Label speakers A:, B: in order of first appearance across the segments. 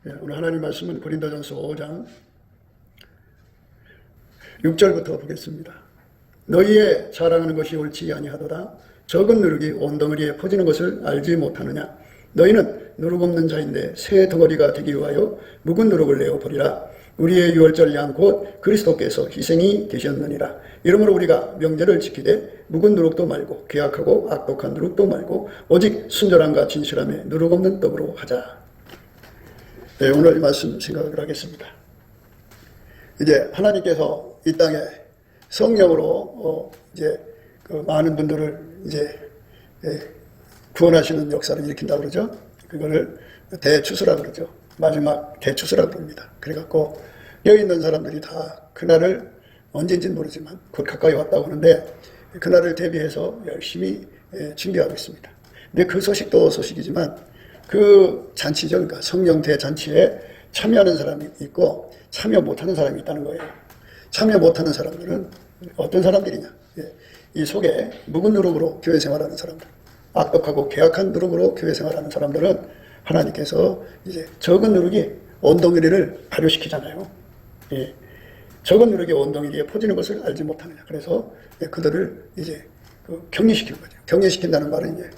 A: 오늘 하나님 말씀은 고린도전서 5장 6절부터 보겠습니다. 너희의 자랑하는 것이 옳지 아니하도다. 적은 누룩이 온 덩어리에 퍼지는 것을 알지 못하느냐. 너희는 누룩 없는 자인데 새 덩어리가 되기 위하여 묵은 누룩을 내어 버리라. 우리의 유월절 양 곧 그리스도께서 희생이 되셨느니라. 이러므로 우리가 명제를 지키되 묵은 누룩도 말고 계약하고 악독한 누룩도 말고 오직 순전함과 진실함에 누룩 없는 떡으로 하자. 네, 오늘 이 말씀 생각을 하겠습니다. 이제 하나님께서 이 땅에 성령으로 이제 그 많은 분들을 이제 구원하시는 역사를 일으킨다고 그러죠. 그거를 대추수라고 그러죠. 마지막 대추수라고 부릅니다. 그래갖고 여기 있는 사람들이 다 그날을 언제인지는 모르지만 곧 가까이 왔다고 하는데 그날을 대비해서 열심히 준비하고 있습니다. 근데 그 소식도 소식이지만 그 잔치죠. 그러니까 성령 대잔치에 참여하는 사람이 있고 참여 못하는 사람이 있다는 거예요. 참여 못하는 사람들은 어떤 사람들이냐. 이 속에 묵은 누룩으로 교회 생활하는 사람들, 악독하고 계약한 누룩으로 교회 생활하는 사람들은 하나님께서 이제 적은 누룩이 온덩이를 발효시키잖아요. 적은 누룩이 온덩이에 퍼지는 것을 알지 못하느냐. 그래서 그들을 이제 격리시키는 거죠. 격리시킨다는 말은 이제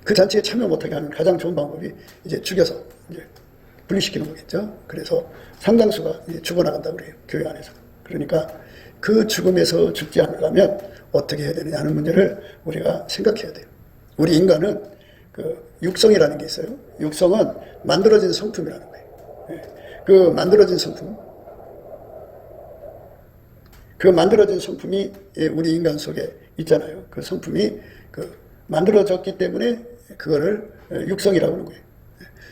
A: 그 잔치에 참여 못하게 하는 가장 좋은 방법이 이제 죽여서 이제 분리시키는 거겠죠. 그래서 상당수가 이제 죽어나간다고 그래요. 교회 안에서. 그러니까 그 죽음에서 죽지 않으려면 어떻게 해야 되느냐 하는 문제를 우리가 생각해야 돼요. 우리 인간은 그 육성이라는 게 있어요. 육성은 만들어진 성품이라는 거예요. 그 만들어진 성품이 우리 인간 속에 있잖아요. 그 성품이 만들어졌기 때문에 그거를 육성이라고 하는 거예요.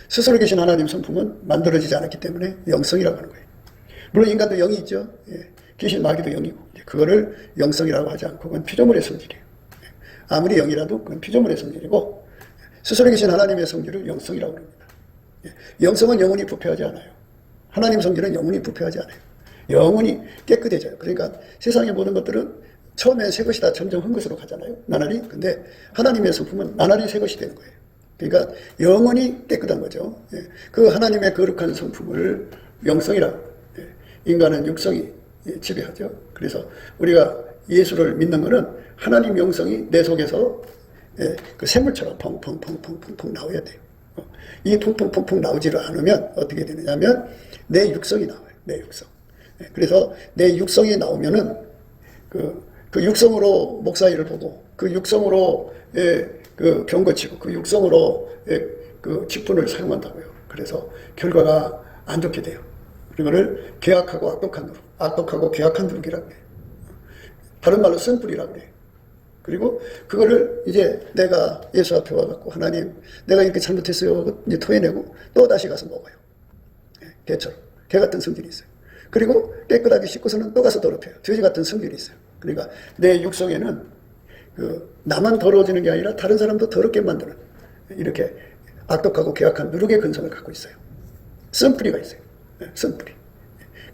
A: 스스로 계신 하나님 성품은 만들어지지 않았기 때문에 영성이라고 하는 거예요. 물론 인간도 영이 있죠. 귀신 마귀도 영이고 그거를 영성이라고 하지 않고 그건 피조물의 성질이에요. 아무리 영이라도 그건 피조물의 성질이고 스스로 계신 하나님의 성질을 영성이라고 합니다. 영성은 영원히 부패하지 않아요. 하나님 성질은 영원히 부패하지 않아요. 영원히 깨끗해져요. 그러니까 세상의 모든 것들은 처음엔 새 것이다 점점 한 것으로 가잖아요. 나날이. 근데 하나님의 성품은 나날이 새 것이 되는 거예요. 그러니까 영원히 깨끗한 거죠. 그 하나님의 거룩한 성품을 영성이라고. 인간은 육성이 지배하죠. 그래서 우리가 예수를 믿는 것은 하나님 영성이 내 속에서 그 샘물처럼 펑펑펑펑펑 나와야 돼요. 이 펑펑펑펑 나오지를 않으면 어떻게 되느냐면 내 육성이 나와요. 내 육성. 그래서 내 육성이 나오면은 그 육성으로 목사 일을 보고 그 육성으로 그 병 고치고 그 육성으로 그 직분을 사용한다고요. 그래서 결과가 안 좋게 돼요. 그거를 계약하고 악독한 누룩, 악독하고 계약한 누룩이라고 해요. 다른 말로 쓴뿌리라고 해요. 그리고 그거를 이제 내가 예수 앞에 와갖고 하나님 내가 이렇게 잘못했어요. 이제 토해내고 또 다시 가서 먹어요. 개처럼. 개 같은 성질이 있어요. 그리고 깨끗하게 씻고서는 또 가서 더럽혀요. 돼지 같은 성질이 있어요. 그러니까 내 육성에는 나만 더러워지는 게 아니라 다른 사람도 더럽게 만드는 이렇게 악독하고 계약한 누룩의 근성을 갖고 있어요. 쓴뿌리가 있어요. 쓴뿌리.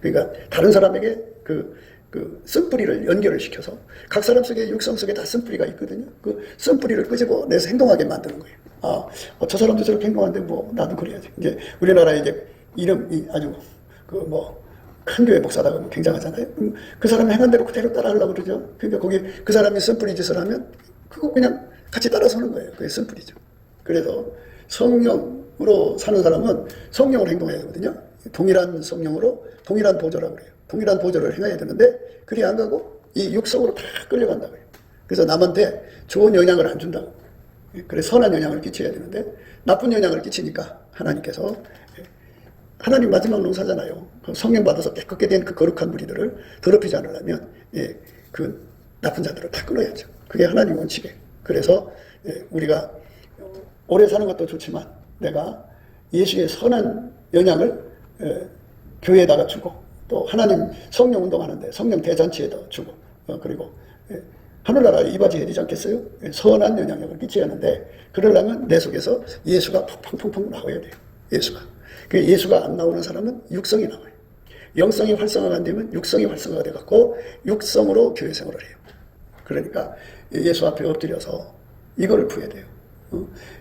A: 그러니까 다른 사람에게 그 쓴뿌리를 연결을 시켜서 각 사람 속에 육성 속에 다 쓴뿌리가 있거든요. 그 쓴뿌리를 끄집어내서 행동하게 만드는 거예요. 저 사람도 저렇게 행동하는데 뭐 나도 그래야지. 이제 우리나라에 이제 이름이 아주 큰 교회 목사다 보면 굉장하잖아요. 그 사람이 행한 대로 그대로 따라하려고 그러죠. 그러니까 거기 그 사람이 쓴뿌리 짓을 하면 그거 그냥 같이 따라서는 거예요. 그게 쓴뿌리죠. 그래서 성령으로 사는 사람은 성령으로 행동해야 되거든요. 동일한 성령으로 동일한 보조라고 그래요. 동일한 보조를 행해야 되는데 그리 안 가고 이 육성으로 다 끌려간다고 해요. 그래서 남한테 좋은 영향을 안 준다고. 그래서 선한 영향을 끼쳐야 되는데 나쁜 영향을 끼치니까 하나님께서 하나님 마지막 농사잖아요. 성령 받아서 깨끗게 된 그 거룩한 무리들을 더럽히지 않으려면 그 나쁜 자들을 다 끊어야죠. 그게 하나님 원칙이에요. 그래서 우리가 오래 사는 것도 좋지만 내가 예수의 선한 영향을 교회에다가 주고 또 하나님 성령 운동하는데 성령 대잔치에다 주고 그리고 하늘나라에 이바지해야 되지 않겠어요? 선한 영향력을 끼쳐야 하는데 그러려면 내 속에서 예수가 펑펑펑펑 나와야 돼요. 예수가 안 나오는 사람은 육성이 나와요. 영성이 활성화가 안 되면 육성이 활성화가 돼갖고 육성으로 교회 생활을 해요. 그러니까 예수 앞에 엎드려서 이거를 구해야 돼요.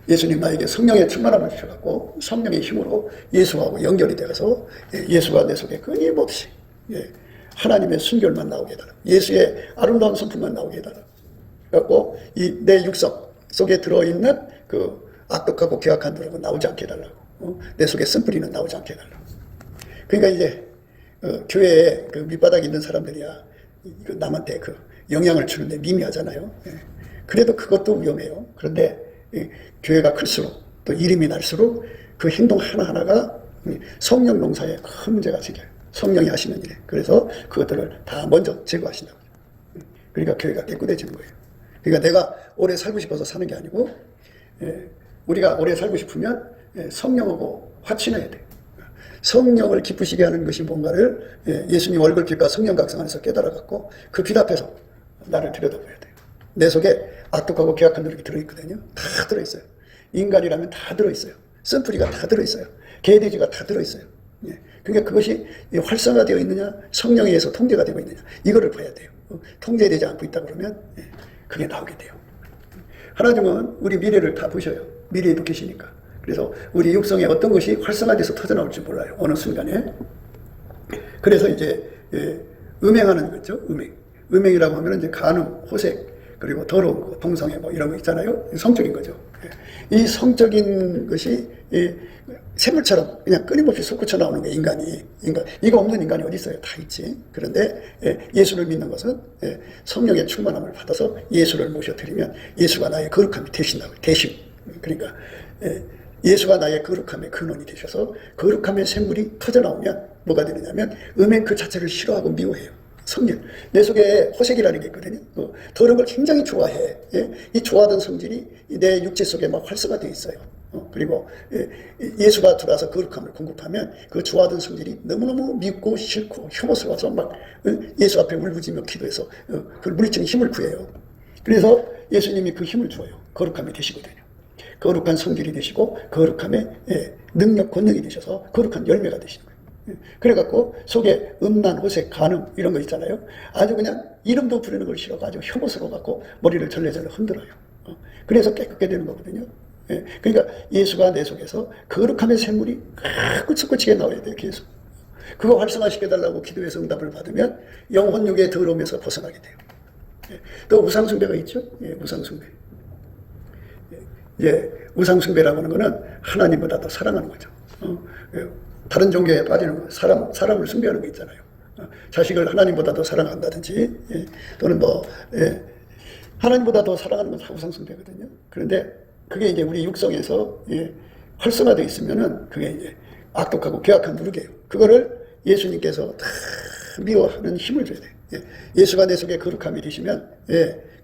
A: 예수님 나에게 성령의 충만함을 주셔갖고 성령의 힘으로 예수하고 연결이 되어서 예수가 내 속에 끊임없이 하나님의 순결만 나오게 해달라. 예수의 아름다운 성품만 나오게 해달라. 그래갖고 이 내 육성 속에 들어있는 그 악독하고 계약한 노력은 나오지 않게 해달라고. 내 속에 쓴뿌리는 나오지 않게 해달라고. 그러니까 이제 교회에 그 밑바닥에 있는 사람들이야 남한테 그 영향을 주는데 미미하잖아요. 그래도 그것도 위험해요. 그런데 교회가 클수록 또 이름이 날수록 그 행동 하나하나가 성령 농사에 큰 문제가 생겨요. 성령이 하시는 일에. 그래서 그것들을 다 먼저 제거하신다고. 그러니까 교회가 깨끗해지는 거예요. 그러니까 내가 오래 살고 싶어서 사는 게 아니고 우리가 오래 살고 싶으면 성령하고 화친해야 돼요. 성령을 기쁘시게 하는 것이 뭔가를 예수님 얼굴빛과 성령 각성 안에서 깨달아갖고 그 빛 앞에서 나를 들여다봐야 돼요. 내 속에 악독하고 계약한 노력이 들어있거든요. 다 들어있어요. 인간이라면 다 들어있어요. 쓴뿌리가 다 들어있어요. 개돼지가 다 들어있어요. 그러니까 그것이 활성화되어 있느냐 성령에 의해서 통제가 되고 있느냐 이거를 봐야 돼요. 통제되지 않고 있다 그러면 그게 나오게 돼요. 하나님은 우리 미래를 다 보셔요. 미래에 도 계시니까. 그래서 우리 육성에 어떤 것이 활성화돼서 터져나올지 몰라요. 어느 순간에. 그래서 이제 음행하는 거죠. 음행이라고 하면 이제 간음, 호색, 그리고 더러운 거, 동성애 뭐 이런 거 있잖아요. 성적인 거죠. 이 성적인 것이 샘물처럼 그냥 끊임없이 솟구쳐 나오는 거예요. 인간. 이거 없는 인간이 어디 있어요? 다 있지. 그런데 예수를 믿는 것은 성령의 충만함을 받아서 예수를 모셔드리면 예수가 나의 거룩함이 되신다고요. 대신. 그러니까 예수가 나의 거룩함의 근원이 되셔서 거룩함의 샘물이 터져나오면 뭐가 되느냐면 음행 그 자체를 싫어하고 미워해요. 성질. 내 속에 호색이라는 게 있거든요. 더러운 걸 굉장히 좋아해. 이 좋아하던 성질이 내 육체 속에 막 활성화되어 있어요. 그리고 예수가 들어와서 거룩함을 공급하면 그 좋아하던 성질이 너무너무 밉고 싫고 혐오스러워서 막 예수 앞에 울부짖며 기도해서 그걸 물리치는 힘을 구해요. 그래서 예수님이 그 힘을 줘요. 거룩함이 되시거든요. 거룩한 성질이 되시고 거룩함의 능력, 권능이 되셔서 거룩한 열매가 되시는 거예요. 그래갖고 속에 음란, 호색, 간음 이런 거 있잖아요. 아주 그냥 이름도 부르는 걸 싫어가 아주 혐오스러워갖고 머리를 절레절레 흔들어요. 그래서 깨끗게 되는 거거든요. 그러니까 예수가 내 속에서 거룩함의 샘물이 끄적끄적하게 나와야 돼요. 계속. 그거 활성화시켜달라고 기도해서 응답을 받으면 영혼육의 더러움에서 벗어나게 돼요. 또 우상숭배가 있죠. 우상숭배. 우상숭배라고 하는 거는 하나님보다 더 사랑하는 거죠. 다른 종교에 빠지는 거, 사람을 숭배하는 거 있잖아요. 자식을 하나님보다 더 사랑한다든지, 또는 하나님보다 더 사랑하는 건 다 우상숭배거든요. 그런데 그게 이제 우리 육성에서 활성화되어 있으면은 그게 이제 악독하고 계약한 누룩이에요. 그거를 예수님께서 다 미워하는 힘을 줘야 돼요. 예수가 내 속에 거룩함이 되시면,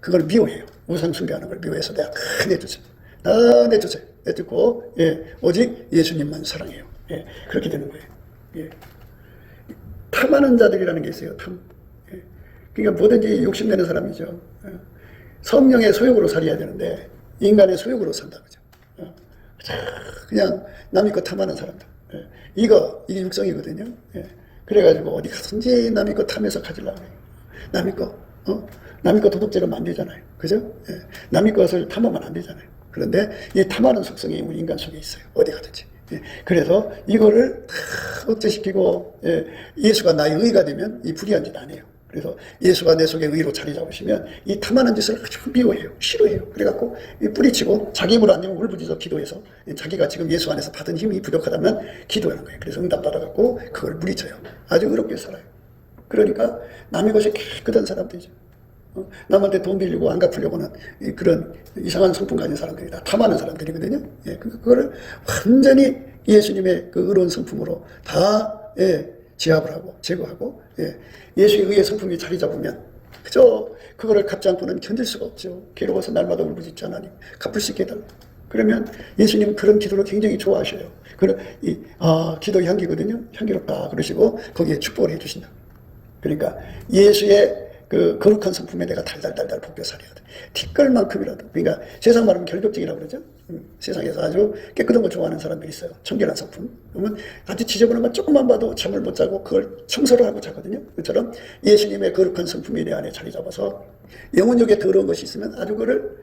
A: 그걸 미워해요. 우상숭배하는 걸 미워해서 내가 다 내주세요. 다 내주세요. 내주고, 오직 예수님만 사랑해요. 그렇게 되는 거예요. 탐하는 자들이라는 게 있어요. 탐. 그러니까 뭐든지 욕심내는 사람이죠. 성령의 소욕으로 살아야 되는데 인간의 소욕으로 산다 그죠. 그냥 남의 거 탐하는 사람들. 이게 육성이거든요. 그래가지고 어디 가든지 남의 거 탐해서 가지려고 해요. 남의 거 도둑질하면 안 되잖아요. 그죠? 남의 것을 탐하면 안 되잖아요. 그런데 이 탐하는 속성이 우리 인간 속에 있어요. 어디 가든지. 그래서 이거를 다 억제시키고 예수가 나의 의가 되면 이 불의한 짓 안 해요. 그래서 예수가 내 속에 의로 자리 잡으시면 이 탐하는 짓을 아주 미워해요. 싫어해요. 그래갖고 뿌리치고 자기 힘으로 안 되면 울부짖어 기도해서 자기가 지금 예수 안에서 받은 힘이 부족하다면 기도하는 거예요. 그래서 응답 받아갖고 그걸 물리쳐요. 아주 의롭게 살아요. 그러니까 남의 것이 깨끗한 사람들이죠. 남한테 돈 빌리고 안 갚으려고는 그런 이상한 성품 가진 사람들이 다 탐하는 사람들이거든요. 그거를 완전히 예수님의 그 의로운 성품으로 다 제압을 하고 제거하고 예수의 의의 성품이 자리 잡으면 그저 그거를 갚지 않고는 견딜 수가 없죠. 괴로워서 날마다 울부짖지 하나님 갚을 수 있게 해달라. 그러면 예수님은 그런 기도를 굉장히 좋아하셔요. 기도 향기거든요. 향기롭다 그러시고 거기에 축복을 해주신다. 그러니까 예수의 그 거룩한 성품에 내가 달달달달 볶여 살아야 돼. 티끌만큼이라도. 그러니까 세상 말하면 결벽증이라고 그러죠. 세상에서 아주 깨끗한 거 좋아하는 사람들이 있어요. 청결한 성품. 그러면 아주 지저분한 것 조금만 봐도 잠을 못 자고 그걸 청소를 하고 자거든요. 그처럼 예수님의 거룩한 성품이 내 안에 자리 잡아서 영혼력에 더러운 것이 있으면 아주 그거를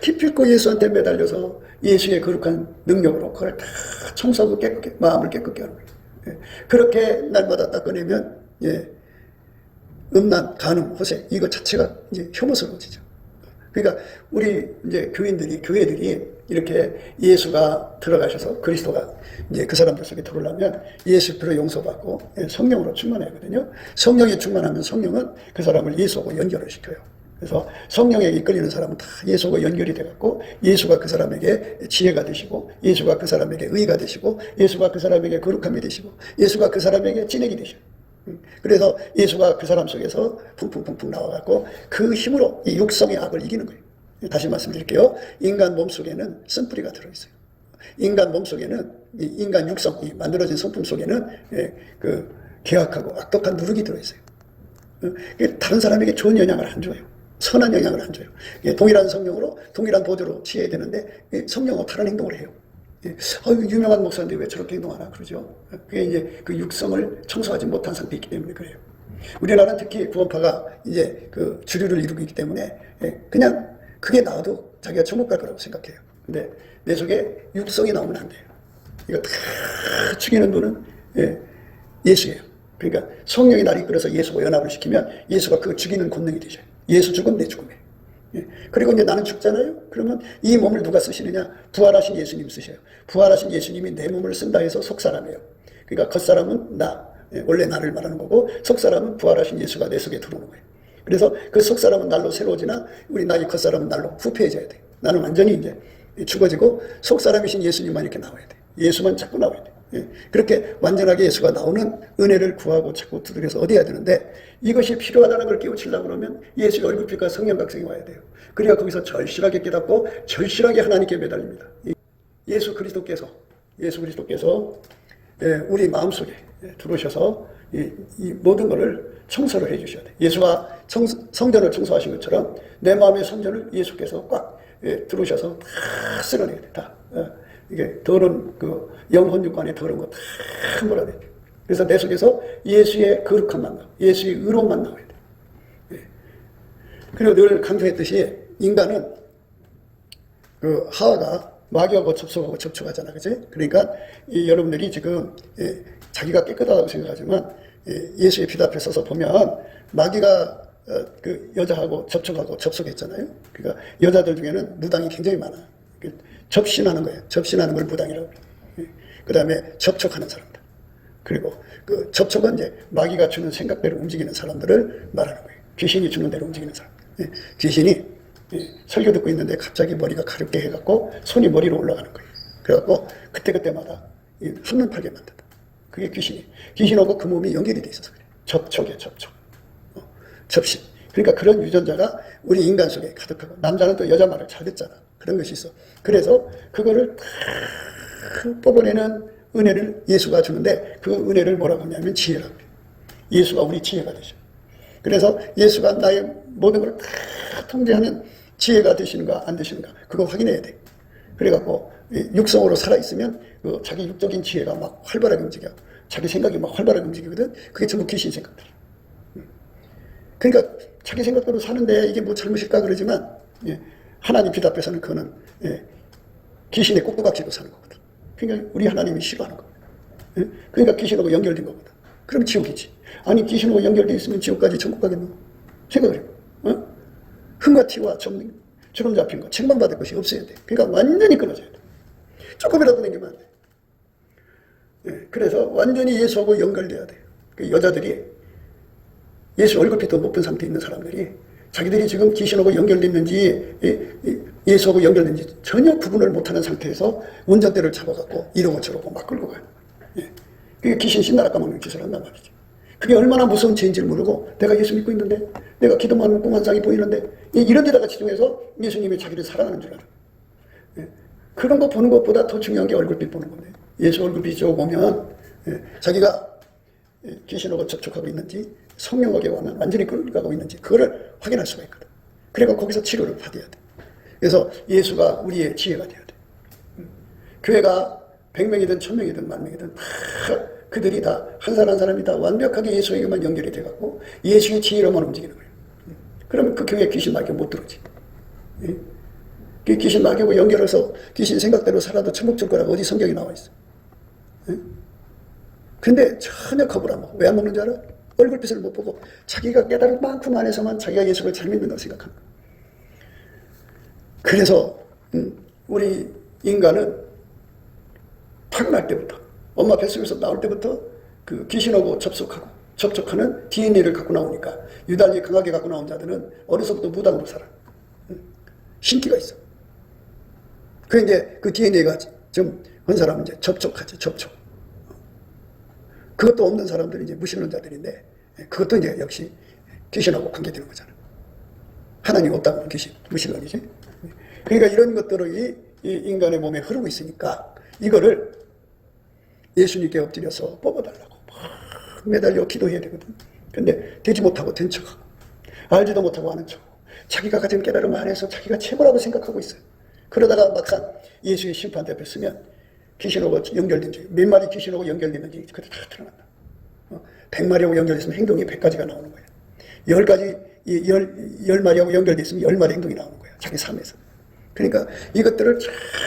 A: 기필코 예수한테 매달려서 예수의 거룩한 능력으로 그걸 다 청소하고 깨끗게 마음을 깨끗게 하는 거예요. 예. 그렇게 날마다 닦아내면 음란, 간음, 호색 이거 자체가 이제 혐오스러워지죠. 그러니까 우리 이제 교회들이 이렇게 예수가 들어가셔서 그리스도가 이제 그 사람들 속에 들어오려면 예수로 용서받고 성령으로 충만해야 하거든요. 성령이 충만하면 성령은 그 사람을 예수하고 연결을 시켜요. 그래서 성령에 이끌리는 사람은 다 예수하고 연결이 돼갖고 예수가 그 사람에게 지혜가 되시고 예수가 그 사람에게 의가 되시고 예수가 그 사람에게 거룩함이 되시고 예수가 그 사람에게 진액이 되셔요. 그래서 예수가 그 사람 속에서 풍풍풍풍 나와갖고 그 힘으로 이 육성의 악을 이기는 거예요. 다시 말씀드릴게요. 인간 몸 속에는 쓴뿌리가 들어있어요. 인간 몸 속에는 인간 육성, 만들어진 성품 속에는 그 계약하고 악독한 누룩이 들어있어요. 다른 사람에게 좋은 영향을 안 줘요. 선한 영향을 안 줘요. 동일한 성령으로 동일한 보조로 취해야 되는데 성령하고 다른 행동을 해요. 유명한 목사인데 왜 저렇게 행동하나 그러죠. 그게 이제 그 육성을 청소하지 못한 상태에 있기 때문에 그래요. 우리나라는 특히 구원파가 이제 그 주류를 이루고 있기 때문에 그냥 그게 나와도 자기가 천국 갈 거라고 생각해요. 근데 내 속에 육성이 나오면 안 돼요. 이거 다 죽이는 분은 예수예요. 그러니까 성령이 나를 이끌어서 예수와 연합을 시키면 예수가 그 죽이는 권능이 되죠. 예수 죽음 내 죽음에. 그리고 이제 나는 죽잖아요. 그러면 이 몸을 누가 쓰시느냐? 부활하신 예수님 쓰셔요. 부활하신 예수님이 내 몸을 쓴다 해서 속사람이에요. 그러니까 겉사람은 나, 원래 나를 말하는 거고 속사람은 부활하신 예수가 내 속에 들어오는 거예요. 그래서 그 속사람은 날로 새로워지나 우리 나의 겉사람은 날로 후패해져야 돼. 나는 완전히 이제 죽어지고 속사람이신 예수님만 이렇게 나와야 돼. 예수만 자꾸 나와야 돼. 그렇게 완전하게 예수가 나오는 은혜를 구하고 자꾸 두드려서 얻어야 되는데 이것이 필요하다는 걸 깨우치려고 그러면 예수의 얼굴빛과 성령각성이 와야 돼요. 그래야 거기서 절실하게 깨닫고 절실하게 하나님께 매달립니다. 예수 그리스도께서 우리 마음속에 들어오셔서 이 모든 것을 청소를 해주셔야 돼요. 예수가 성전을 청소하신 것처럼 내 마음의 성전을 예수께서 꽉 들어오셔서 다 쓸어내야 돼. 다. 이게 더러운 그 영혼 육관에 더러운 거 다 몰아내야 돼. 그래서 내 속에서 예수의 거룩함만 나와, 예수의 의로움만 나와야 돼. 그리고 늘 강조했듯이 인간은 그 하와가 마귀하고 접속하고 접촉하잖아, 그치? 그러니까 여러분들이 지금 자기가 깨끗하다고 생각하지만 예수의 피 앞에 서서 보면 마귀가 그 여자하고 접촉하고 접속했잖아요. 그러니까 여자들 중에는 무당이 굉장히 많아. 접신하는 거예요. 접신하는 걸 무당이라고 해요. 그 다음에 접촉하는 사람들. 그리고 그 접촉은 이제 마귀가 주는 생각대로 움직이는 사람들을 말하는 거예요. 귀신이 주는 대로 움직이는 사람. 귀신이 설교 듣고 있는데 갑자기 머리가 가렵게 해갖고 손이 머리로 올라가는 거예요. 그래갖고 그때그때마다 한눈 팔게 만든다. 그게 귀신이. 귀신하고 그 몸이 연결이 돼 있어서 그래요. 접촉이에요, 접촉. 접신. 그러니까 그런 유전자가 우리 인간 속에 가득하고 남자는 또 여자 말을 잘 듣잖아. 그런 것이 있어. 그래서 그거를 다 뽑아내는 은혜를 예수가 주는데 그 은혜를 뭐라고 하냐면 지혜라고 해요. 예수가 우리 지혜가 되죠. 그래서 예수가 나의 모든 걸 다 통제하는 지혜가 되시는가 안 되시는가 그거 확인해야 돼. 그래갖고 육성으로 살아있으면 그 자기 육적인 지혜가 막 활발하게 움직여. 자기 생각이 막 활발하게 움직이거든. 그게 전부 귀신 생각들. 그러니까 자기 생각대로 사는데 이게 뭐 잘못일까 그러지만 하나님 빛 앞에서는 그거는 귀신의 꼭두각시로 사는 거거든. 그러니까 우리 하나님이 싫어하는 거거든. 그러니까 귀신하고 연결된 거거든. 그럼 지옥이지. 아니 귀신하고 연결되어 있으면 지옥까지 천국 가겠노? 생각을 해. 흠과 티와 주름 잡힌 거 책망받을 것이 없어야 돼. 그러니까 완전히 끊어져야 돼. 조금이라도 남기면 안 돼. 그래서 완전히 예수하고 연결돼야 돼. 그 여자들이 예수 얼굴빛도 못 본 상태에 있는 사람들이 자기들이 지금 귀신하고 연결됐는지 예수하고 연결됐는지 전혀 구분을 못하는 상태에서 운전대를 잡아갖고 이러고 저러고 막 끌고 가요. 그게 귀신 신나라 까먹는 짓을 한단 말이지. 그게 얼마나 무서운 죄인지를 모르고 내가 예수 믿고 있는데 내가 기도만 하면 꿈환상이 보이는데 이런 데다가 집중해서 예수님이 자기를 사랑하는 줄 알아. 그런 거 보는 것보다 더 중요한 게 얼굴빛 보는 건데 예수 얼굴빛 쭉 보면 자기가 귀신하고 접촉하고 있는지 성령에게 오면 완전히 끌어가고 있는지 그거를 확인할 수가 있거든. 그러니까 거기서 치료를 받아야 돼. 그래서 예수가 우리의 지혜가 되어야 돼. 교회가 100명이든 1000명이든 10,000명이든 다 그들이 다 한 사람 한 사람이 다 완벽하게 예수에게만 연결이 돼갖고 예수의 지혜로만 움직이는 거예요. 그러면 그 교회 귀신 말게 못 들어오지. 그 귀신 막이고 연결해서 귀신 생각대로 살아도 천국 줄 거라고 어디 성경에 나와 있어. 근데 전혀 겁을 안 먹어. 왜 안 먹는 줄 알아? 얼굴빛을 못 보고 자기가 깨달을 만큼 안에서만 자기가 예수를 잘 믿는다고 생각하는 거야. 그래서 우리 인간은 타고날 때부터 엄마 뱃속에서 나올 때부터 그 귀신하고 접촉하는 DNA를 갖고 나오니까 유달리 강하게 갖고 나온 자들은 어려서부터 무당으로 살아. 신기가 있어. 그 이제 그 DNA가 좀 한 사람은 이제 접촉하지, 접촉. 그것도 없는 사람들이 이제 무신론자들인데 그것도 이제 역시 귀신하고 관계되는 거잖아. 하나님 없다면 귀신, 무신론이지. 그러니까 이런 것들이 이 인간의 몸에 흐르고 있으니까 이거를 예수님께 엎드려서 뽑아달라고 막 매달려 기도해야 되거든. 근데 되지 못하고 된 척하고 알지도 못하고 아는 척하고 자기가 가진 깨달음 안에서 자기가 최고라고 생각하고 있어요. 그러다가 막상 예수의 심판대 앞에 서면 귀신하고 연결된지 몇 마리 귀신하고 연결됐는지 그때 다 드러난다. 100마리하고 연결됐으면 행동이 100가지가 나오는 거야. 10마리하고 연결됐으면 10마리 행동이 나오는 거야. 자기 삶에서. 그러니까 이것들을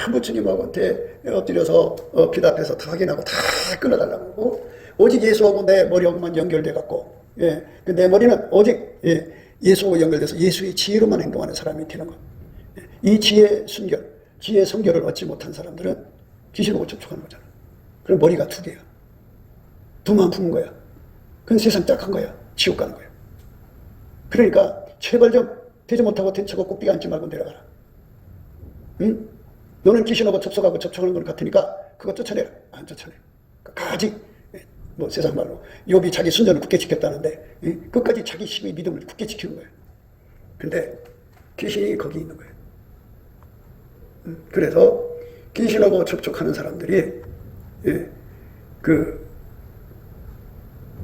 A: 전부 주님한테 엎드려서 빛 앞에서 다 확인하고 다 끊어달라고 하고 오직 예수하고 내 머리하고만 연결돼 갖고 내 머리는 오직 예수하고 연결돼서 예수의 지혜로만 행동하는 사람이 되는 것. 이 지혜 순결, 지혜 성결을 얻지 못한 사람들은 귀신하고 접촉하는 거잖아. 그럼 머리가 두 개야. 두만 푸는 거야. 그건 세상 짝한 거야. 지옥 가는 거야. 그러니까 제발 좀 되지 못하고 된 척하고 꼭대기 앉지 말고 내려가라. 응? 너는 귀신하고 접촉하고 접촉하는 것 같으니까 그거 쫓아내라. 안 쫓아내. 가지. 뭐 세상 말로 욥이 자기 순전을 굳게 지켰다는데 끝까지 자기 힘의 믿음을 굳게 지키는 거예요. 근데 귀신이 거기 있는 거예요. 그래서 귀신하고 접촉하는 사람들이 그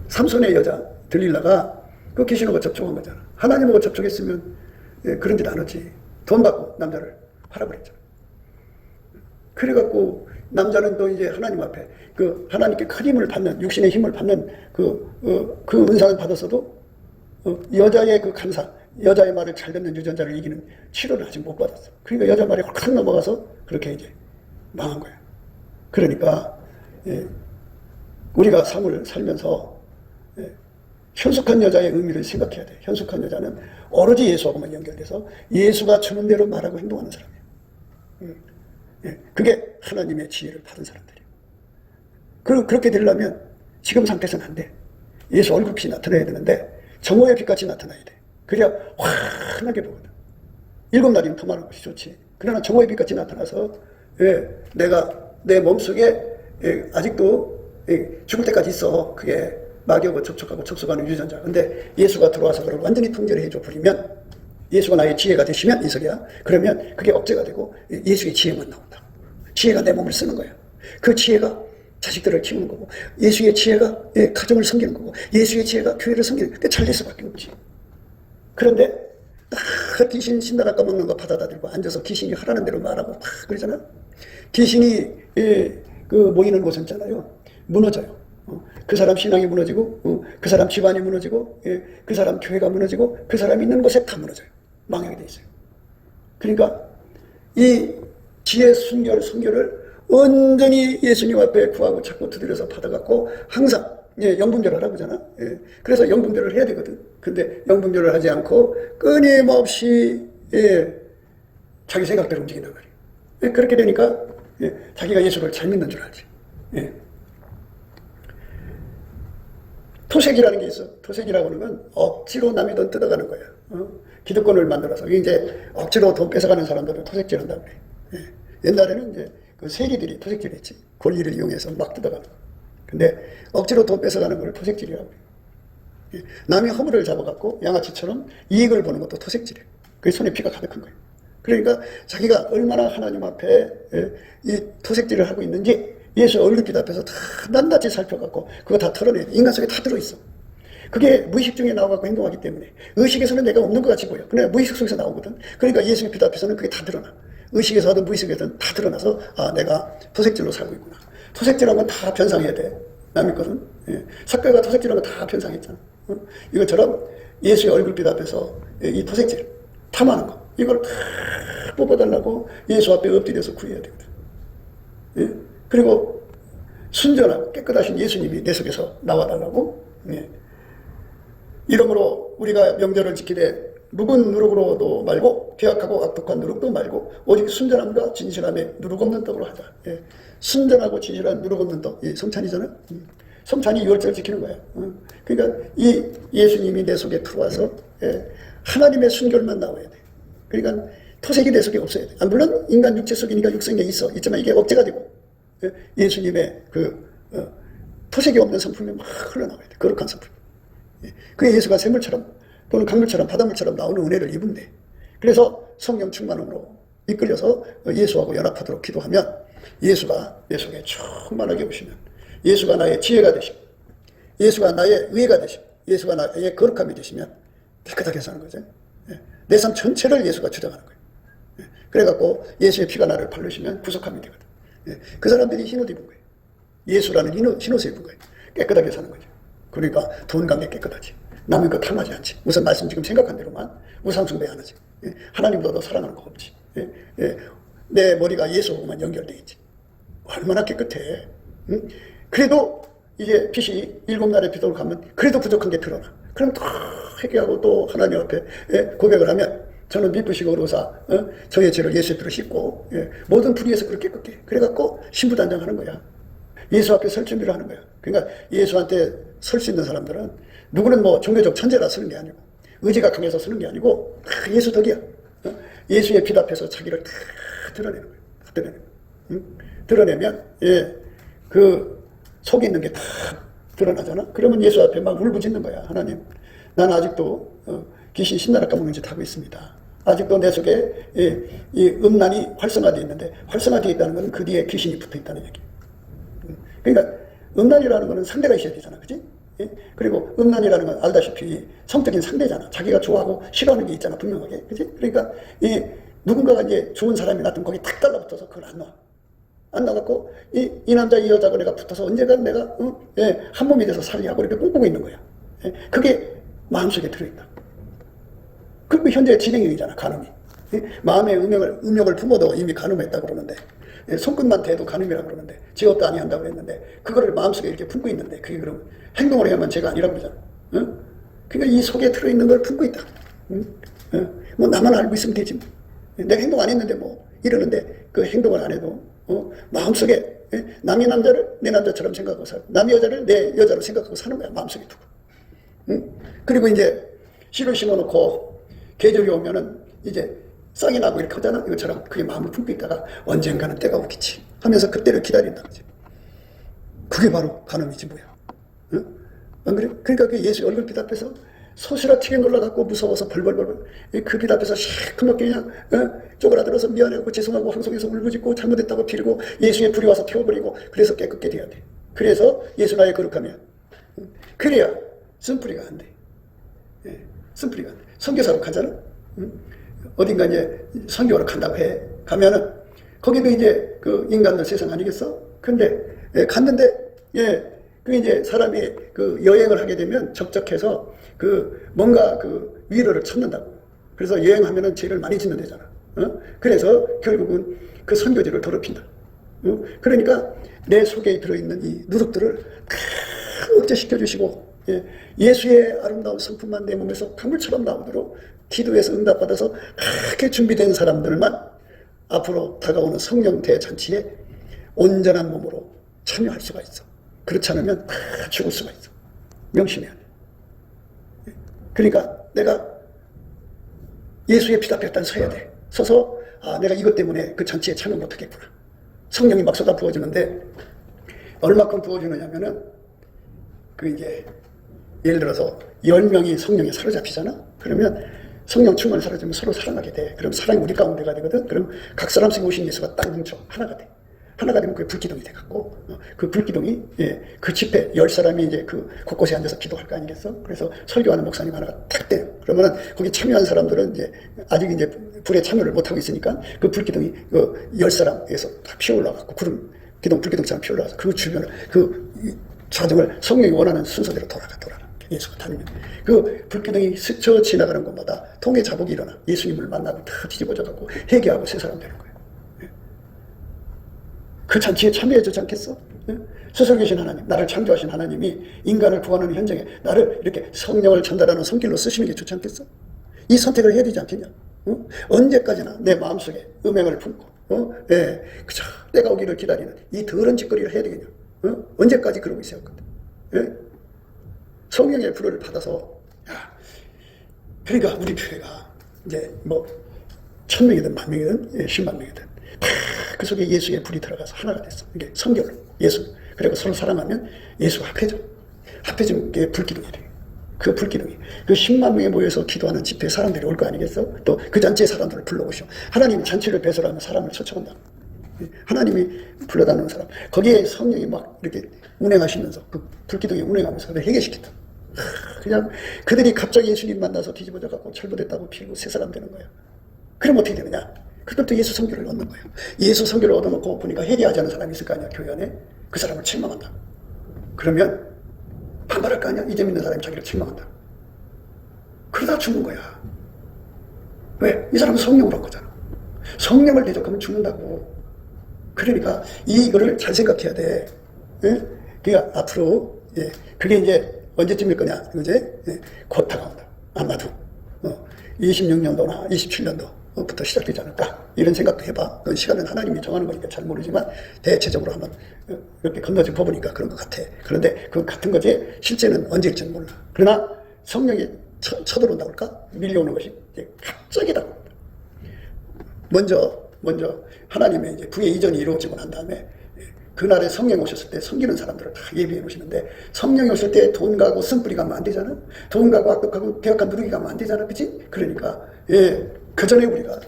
A: 삼손의 여자 들릴라가 그 귀신하고 접촉한 거잖아. 하나님하고 접촉했으면 그런 짓 안 하지. 돈 받고 남자를 팔아버렸잖아. 그래갖고 남자는 또 이제 하나님 앞에 그 하나님께 큰 힘을 받는 육신의 힘을 받는 그 은사를 받았어도 여자의 그 감사, 여자의 말을 잘 듣는 유전자를 이기는 치료를 아직 못 받았어. 그러니까 여자 말이 확 넘어가서 그렇게 이제 망한 거야. 그러니까 우리가 삶을 살면서 현숙한 여자의 의미를 생각해야 돼. 현숙한 여자는 오로지 예수하고만 연결돼서 예수가 주는 대로 말하고 행동하는 사람이에요. 그게 하나님의 지혜를 받은 사람들이에요. 그렇게 되려면 지금 상태에서는 안 돼. 예수 얼굴빛이 나타나야 되는데 정오의 빛같이 나타나야 돼. 그래야 환하게 보거든. 7날이면 더 많은 것이 좋지. 그러나 정오의 빛같이 나타나서 내가 내 몸속에 아직도 죽을 때까지 있어. 그게 마귀하고 접촉하고 접속하는 유전자. 근데 예수가 들어와서 그걸 완전히 통제를 해줘 버리면 예수가 나의 지혜가 되시면 이석이야. 그러면 그게 억제가 되고 예수의 지혜만 나온다. 지혜가 내 몸을 쓰는 거야. 그 지혜가 자식들을 키우는 거고 예수의 지혜가 가정을 섬기는 거고 예수의 지혜가 교회를 섬기는 거고 잘 될 수밖에 없지. 그런데 딱 귀신 신나라 까먹는 거 받아들이고 앉아서 귀신이 하라는 대로 말하고 막 그러잖아. 귀신이 그 모이는 곳은 있잖아요. 무너져요. 그 사람 신앙이 무너지고 그 사람 집안이 무너지고 그 사람 교회가 무너지고 그 사람이 있는 곳에 다 무너져요. 망하게 돼 있어요. 그러니까 이 지혜 순결을 온전히 예수님 앞에 구하고 자꾸 두드려서 받아갖고 항상 영분별을 하라고 하잖아. 그래서 영분별을 해야 되거든. 근데 영분별을 하지 않고 끊임없이 자기 생각대로 움직인단 말이에요. 그렇게 되니까 자기가 예수를 잘 믿는 줄 알지. 토색이라는 게 있어. 토색이라고 하는 건 억지로 남의 돈 뜯어가는 거야. 기득권을 만들어서. 이제 억지로 돈 뺏어가는 사람들을 토색질 한다고 그래. 옛날에는 이제 그 세리들이 토색질 했지. 권리를 이용해서 막 뜯어가는 거. 근데 억지로 돈 뺏어가는 걸 토색질이라고 그래. 남의 허물을 잡아갖고 양아치처럼 이익을 보는 것도 토색질이에요. 그게 손에 피가 가득한 거예요. 그러니까 자기가 얼마나 하나님 앞에 이 토색질을 하고 있는지 예수 얼굴빛 앞에서 다 낱낱이 살펴갖고 그거 다 털어내. 인간 속에 다 들어있어. 그게 무의식 중에 나와갖고 행동하기 때문에 의식에서는 내가 없는 것 같이 보여. 그러나 무의식 속에서 나오거든. 그러니까 예수의 빛 앞에서는 그게 다 드러나. 의식에서 하든 무의식에서는 다 드러나서 아 내가 토색질로 살고 있구나. 토색질한 건 다 변상해야 돼. 남의 것은. 석가가 토색질한 건 다 변상했잖아. 이것처럼 예수의 얼굴빛 앞에서 이 토색질 탐하는 거. 이걸 다 뽑아달라고 예수 앞에 엎드려서 구해야 되거든. 예? 그리고 순전하고 깨끗하신 예수님이 내 속에서 나와달라고. 예. 이러므로 우리가 명절을 지키되 묵은 누룩으로도 말고 계약하고 악독한 누룩도 말고 오직 순전함과 진실함에 누룩 없는 떡으로 하자. 예. 순전하고 진실한 누룩 없는 떡. 예. 성찬이잖아. 성찬이 유월절 지키는 거야. 그러니까 이 예수님이 내 속에 들어와서 예. 하나님의 순결만 나와야 돼. 그러니까 토색이 내 속에 없어야 돼. 물론 인간 육체 속이니까 육성에 있지만 이게 억제가 되고 예. 예수님의 토색이 없는 성품이 막 흘러나와야 돼. 거룩한 성품. 그게 예수가 샘물처럼 또는 강물처럼 바닷물처럼 나오는 은혜를 입은데, 그래서 성령 충만함으로 이끌려서 예수하고 연합하도록 기도하면 예수가 내 속에 충만하게 오시면 예수가 나의 지혜가 되시고 예수가 나의 의가 되시고 예수가 나의 거룩함이 되시면 깨끗하게 사는 거죠. 내 삶 전체를 예수가 주장하는 거예요. 그래갖고 예수의 피가 나를 바르시면 구속함이 되거든. 그 사람들이 흰옷 입은 거예요. 예수라는 흰옷을 입은 거예요. 깨끗하게 사는 거죠. 그러니까 돈 관계 깨끗하지. 남의 것 탐하지 않지. 우선 말씀 지금 생각한 대로만 우상 숭배 안 하지. 하나님도 너 사랑하는 거 없지. 내 머리가 예수하고만 연결되어 있지. 얼마나 깨끗해. 그래도 이제 빛이 7날의 빛으로 가면 그래도 부족한 게 드러나. 그럼 또 회개하고 또 하나님 앞에 고백을 하면 저는 미쁘시고 어로사 저의 죄를 예수의 피로 씻고 모든 불의에서 그렇게 깨끗해. 그래갖고 신부단장하는 거야. 예수 앞에 설 준비를 하는 거야. 그러니까 예수한테 설 수 있는 사람들은 누구는 뭐 종교적 천재라 쓰는 게 아니고 의지가 강해서 쓰는 게 아니고 다 예수 덕이야. 예수의 빛 앞에서 자기를 다 드러내는 거야. 다 드러내는 거야. 드러내면 그 속에 있는 게 다 드러나잖아. 그러면 예수 앞에 막 울부짖는 거야. 하나님, 나는 아직도 귀신 신나라 까먹는 짓 하고 있습니다. 아직도 내 속에 이 음란이 활성화되어 있는데, 활성화되어 있다는 것은 그 뒤에 귀신이 붙어 있다는 얘기. 그러니까 음란이라는 것은 상대가 있어야 되잖아. 그치? 그리고 음란이라는 건 알다시피 성적인 상대잖아. 자기가 좋아하고 싫어하는 게 있잖아. 분명하게. 그치? 그러니까 누군가가 이제 좋은 사람이 나타나면 거기 탁 달라붙어서 그걸 안 놔. 안 나갖고 이 남자 이 여자가 내가 붙어서 언젠간 내가 한 몸이 돼서 살려고 이렇게 꿈꾸고 있는 거야. 그게 마음속에 들어있다. 그리고 현재 진행형이잖아. 간음이. 마음의 음욕을 품어도 이미 간음했다고 그러는데, 손끝만 대도 간음이라고 그러는데, 제것도 아니한다고 그랬는데, 그거를 마음속에 이렇게 품고 있는데, 그게 그럼 행동을 해야만 죄가 아니라고 그러잖아. 그러니까 이 속에 들어있는 걸 품고 있다. 뭐 나만 알고 있으면 되지 뭐. 내가 행동 안 했는데 뭐 이러는데 그 행동을 안 해도 마음속에 남의 남자를 내 남자처럼 생각하고 살고 남의 여자를 내 여자로 생각하고 사는 거야. 마음속에 두고. 그리고 이제 씨를 심어놓고 계절이 오면은 이제 쌍이 나고 이렇게 하잖아. 이것처럼 그게 마음을 품고 있다가 언젠가는 때가 오겠지 하면서 그때를 기다린다. 그지? 그게 바로 간음이지 뭐야. 안 그래? 그러니까 그 예수 얼굴빛 앞에서 소시라치게 놀라갖고 무서워서 벌벌벌벌 그 빛 앞에서 시커멓게 그냥 쪼그라들어서 미안해하고 죄송하고 항속해서 울부짖고 잘못했다고 빌고 예수의 불이 와서 태워버리고 그래서 깨끗게 돼야 돼. 그래서 예수 나의 거룩하면 그래야 쓴뿌리가 안 돼. 쓴뿌리가 안 돼. 선교사로 가잖아. 어딘가 이제 선교하러 간다고 해. 가면은 거기도 이제 그 인간들 세상 아니겠어? 근데 갔는데 그 이제 사람이 그 여행을 하게 되면 적적해서 그 뭔가 그 위로를 찾는다고. 그래서 여행하면은 죄를 많이 짓는 데잖아. 그래서 결국은 그 선교지를 더럽힌다. 그러니까 내 속에 들어있는 이 누룩들을 다 억제시켜 주시고 예수의 아름다운 성품만 내 몸에서 강물처럼 나오도록 기도해서 응답받아서 그렇게 준비된 사람들만 앞으로 다가오는 성령 대잔치에 온전한 몸으로 참여할 수가 있어. 그렇지 않으면 다 죽을 수가 있어. 명심해야 돼. 그러니까 내가 예수의 빛 앞에 일단 서야 돼. 서서 내가 이것 때문에 그 잔치에 참여 못하겠구나. 성령이 막 쏟아 부어주는데 얼마큼 부어주느냐면은 그 이제 예를 들어서 10명이 성령에 사로잡히잖아. 그러면 성령 충만이 사라지면 서로 사랑하게 돼. 그럼 사랑이 우리 가운데가 되거든. 그럼 각 사람 속에 오신 예수가 딱 뭉쳐 하나가 돼. 하나가 되면 그게 불기둥이 돼갖고 그 불기둥이 그 집회 10사람이 이제 그 곳곳에 앉아서 기도할 거 아니겠어? 그래서 설교하는 목사님 하나가 탁 돼요. 그러면은 거기 참여한 사람들은 이제 아직 이제 불에 참여를 못하고 있으니까 그 불기둥이 그 10사람에서 다 피어올라갖고 구름 기둥 불기둥처럼 피어올라서 그 주변을 그 과정을 성령이 원하는 순서대로 돌아가. 예수가 다니면. 그 불기둥이 스쳐 지나가는 곳마다 통의 자복이 일어나 예수님을 만나고 다 뒤집어져갖고 회개하고 새 사람 되는 거예요. 그 잔치에 참여해 주지 않겠어? 스스로 계신 하나님, 나를 창조하신 하나님이 인간을 구하는 현장에 나를 이렇게 성령을 전달하는 손길로 쓰시는 게 좋지 않겠어? 이 선택을 해야 되지 않겠냐? 언제까지나 내 마음속에 음행을 품고 그저 때가 오기를 기다리는 이 더러운 짓거리를 해야 되겠냐? 언제까지 그러고 있어야 할거든? 성령의 불을 받아서 그러니까 우리 교회가 이제 뭐 1000명이든 10,000명이든 10만 명이든 그 속에 예수의 불이 들어가서 하나가 됐어. 이게 성결로 예수. 그리고 서로 사랑하면 예수가 합해지면 게 불기둥이 돼. 그 불기둥이 그 10만 명에 모여서 기도하는 집회에 사람들이 올 거 아니겠어? 또 그 잔치에 사람들을 불러오시오. 하나님이 잔치를 배설하면 사람을 초청한다. 하나님이 불러다니는 사람 거기에 성령이 막 이렇게 운행하시면서 그 불기둥이 운행하면서 그를 해결시켰다. 그냥 그들이 갑자기 예수님 만나서 뒤집어져 갖고 철부됐다고 피고 새 사람 되는 거야. 그럼 어떻게 되느냐? 그것도 예수 성교를 얻는 거예요. 예수 성교를 얻어놓고 보니까 회개하지 않은 사람이 있을 거 아니야, 교회 안에. 그 사람을 책망한다. 그러면 반발할 거 아니야? 이제 믿는 사람이 자기를 책망한다. 그러다 죽는 거야. 왜? 이 사람은 성령을 얻은 거잖아. 성령을 대적하면 죽는다고. 그러니까 이거를 잘 생각해야 돼. 그러니까 앞으로 그게 이제 언제쯤일 거냐? 이제 곧 다가온다. 아마도 26년도나 27년도부터 시작되지 않을까? 이런 생각도 해봐. 그 시간은 하나님이 정하는 거니까 잘 모르지만 대체적으로 한번 이렇게 건너서 보니까 그런 것 같아. 그런데 그 같은 거지 실제는 언제일지는 몰라. 그러나 성령이 쳐들어온다고 할까? 밀려오는 것이 이제 갑자기 다가온다. 먼저 하나님의 이제 구의 이전이 이루어지고 난 다음에 그날에 성령이 오셨을 때 섬기는 사람들을 다 예비해 놓으시는데 성령이 오실 때 돈 가고 쓴뿌리 가면 안 되잖아. 돈 가고 악독하고 계약한 누르기 가면 안 되잖아. 그치? 그러니까 그 전에 우리가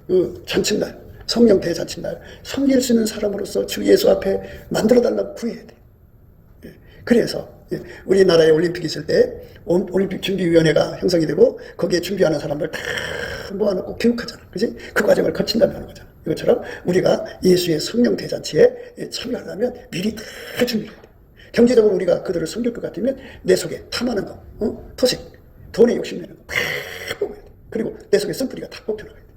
A: 그 잔칫날 성령 대잔칫날 섬길 수 있는 사람으로서 주 예수 앞에 만들어달라고 구해야 돼. 그래서 우리나라에 올림픽 있을 때 올림픽 준비위원회가 형성이 되고 거기에 준비하는 사람들 다 모아놓고 교육하잖아. 그치? 그 과정을 거친다면 하는 거잖아. 이것처럼 우리가 예수의 성령 대잔치에 참여하려면 미리 다 준비해야 돼. 경제적으로 우리가 그들을 섬길 것 같으면 내 속에 탐하는 거, 토식, 돈에 욕심내는 거 다 뽑아야 돼. 그리고 내 속에 쓴뿌리가 다 뽑혀나가야 돼.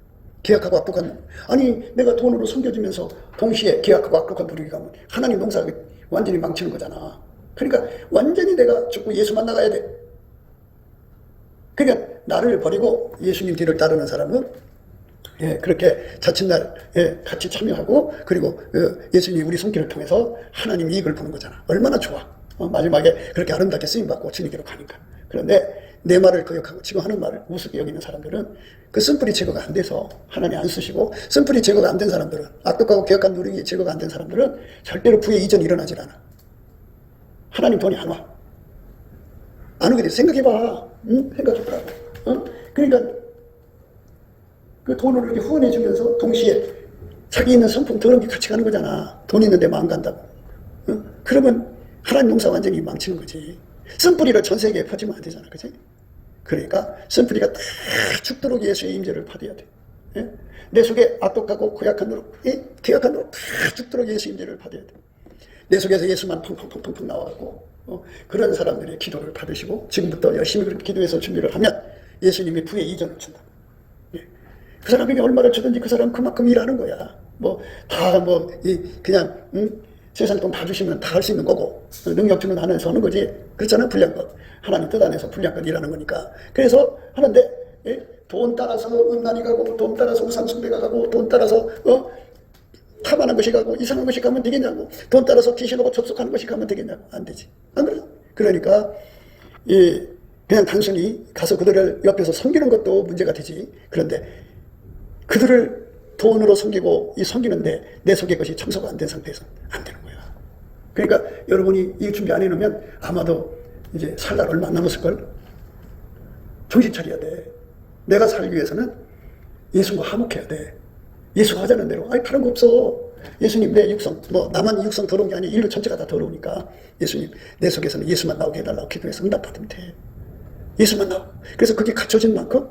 A: 계약하고 악독한 아니 내가 돈으로 섬겨주면서 동시에 계약하고 악독한 누리기 가면 하나님 농사가 완전히 망치는 거잖아. 그러니까 완전히 내가 죽고 예수 만나가야 돼. 그러니까 나를 버리고 예수님 뒤를 따르는 사람은 그렇게 자칫날 같이 참여하고 그리고 예수님이 우리 손길을 통해서 하나님 이익을 보는 거잖아. 얼마나 좋아. 마지막에 그렇게 아름답게 쓰임받고 진리기로 가니까. 그런데 내 말을 거역하고 지금 하는 말을 우습게 여기는 사람들은 그 쓴뿌리 제거가 안 돼서 하나님 안 쓰시고 쓴뿌리 제거가 안 된 사람들은 악독하고 계약한 누리기 제거가 안 된 사람들은 절대로 부의 이전이 일어나질 않아. 하나님 돈이 안 와. 안 오게 돼. 생각해봐. 응? 생각해보라고. 그러니까 그 돈을 이렇게 후원해주면서 동시에 자기 있는 성품 더러운 게 같이 가는 거잖아. 돈 있는데 마음 간다고. 그러면 하나님 농사 완전히 망치는 거지. 쓴뿌리를 전 세계에 퍼지면 안 되잖아. 그치? 그러니까 쓴뿌리가 다 죽도록 예수의 임재를 받아야 돼. 내 속에 악독하고 고약한 노력, 계약한 노력 다 죽도록 예수 임재를 받아야 돼. 내 속에서 예수만 펑펑펑펑 나와갖고 그런 사람들의 기도를 받으시고 지금부터 열심히 그렇게 기도해서 준비를 하면 예수님이 부의 이전을 준다. 그 사람에게 얼마를 주든지 그 사람 그만큼 일하는 거야. 그냥 세상 돈 다 주시면 다 할 수 있는 거고 능력 주는 안에서 하는 거지. 그렇잖아. 분량껏 하나님 뜻 안에서 분량껏 일하는 거니까. 그래서 하는데 돈 따라서 음란이 가고 돈 따라서 우상숭배가 가고 돈 따라서 탐하는 것이 가고 이상한 것이 가면 되겠냐고. 돈 따라서 귀신하고 접속하는 것이 가면 되겠냐고. 안 되지. 안 그래? 그러니까 그냥 단순히 가서 그들을 옆에서 섬기는 것도 문제가 되지. 그런데 그들을 돈으로 섬기고 섬기는데 내 속에 것이 청소가 안 된 상태에서 안 되는 거야. 그러니까 여러분이 이 준비 안 해놓으면 아마도 이제 살 날 얼마 안 남았을걸? 정신 차려야 돼. 내가 살기 위해서는 예수과 화목해야 돼. 예수가 하자는 대로. 다른 거 없어. 예수님 내 육성, 나만 육성 더러운 게 아니라 인류 전체가 다 더러우니까 예수님 내 속에서는 예수만 나오게 해달라고 기도해서 응답받으면 돼. 예수만 나오고. 그래서 그게 갖춰진 만큼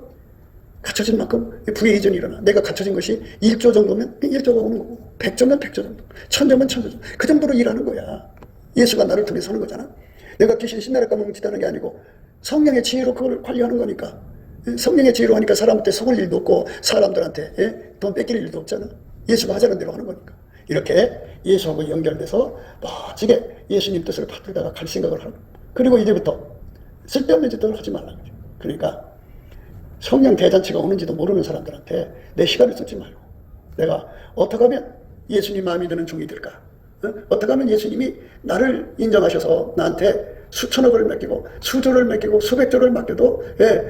A: 부의 이전이 일어나. 내가 갖춰진 것이 1조 정도면 1조가 오는 거고 100조면 100조 정도 1000조면 1000조 정도 그 정도로 일하는 거야. 예수가 나를 통해서 하는 거잖아. 내가 귀신 신나를 까먹는 짓 하는 게 아니고 성령의 지혜로 그걸 관리하는 거니까. 성령의 지혜로 하니까 사람한테 속을 일도 없고 사람들한테 돈 뺏길 일도 없잖아. 예수가 하자는 대로 하는 거니까. 이렇게 예수하고 연결돼서 멋지게 예수님 뜻을 받들다가 갈 생각을 하고, 그리고 이제부터 쓸데없는 짓들을 하지 말라. 그러니까 성령 대잔치가 오는지도 모르는 사람들한테 내 시간을 쓰지 말고, 내가 어떻게 하면 예수님 마음이 드는 종이 될까? 어떻게 하면 예수님이 나를 인정하셔서 나한테 수천억을 맡기고 수조를 맡기고 수백조를 맡겨도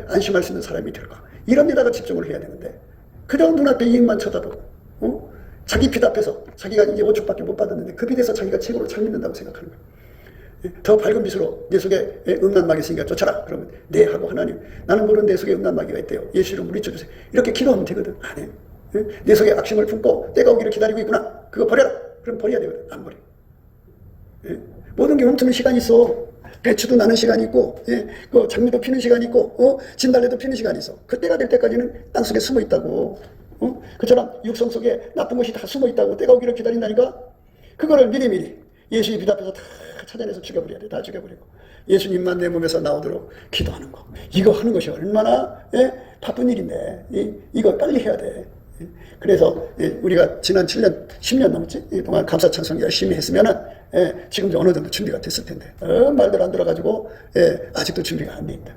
A: 안심할 수 있는 사람이 될까? 이런 데다가 집중을 해야 되는데, 그냥 눈앞에 이익만 쳐다보고 자기 빚 앞에서 자기가 이제 5축밖에 못 받았는데 그 빚에서 자기가 최고로 잘 믿는다고 생각하는 거예요. 더 밝은 빛으로 내 속에 음란마귀 있으니까 쫓아라. 그러면 네 하고 하나님, 나는 모르는 내 속에 음란마귀가 있대요. 예수 이름 물리쳐주세요. 이렇게 기도하면 되거든. 안 해. 내 속에 악심을 품고 때가 오기를 기다리고 있구나. 그거 버려라. 그럼 버려야 되거든. 안 버려. 모든 게 훔치는 시간이 있어. 배추도 나는 시간이 있고, 그 장미도 피는 시간이 있고, 진달래도 피는 시간이 있어. 그때가 될 때까지는 땅속에 숨어 있다고. 그처럼 육성 속에 나쁜 것이 다 숨어 있다고. 때가 오기를 기다린다니까. 그거를 미리미리 예수의 빛 앞에서 다 찾아내서 죽여버려야 돼. 다 죽여버리고 예수님만 내 몸에서 나오도록 기도하는 거. 이거 하는 것이 얼마나 바쁜 일인데 이거 빨리 해야 돼. 그래서 우리가 지난 7년, 10년 넘지 동안 감사찬송 열심히 했으면은 지금도 어느 정도 준비가 됐을 텐데 말들 안 들어가지고 아직도 준비가 안 돼 있다.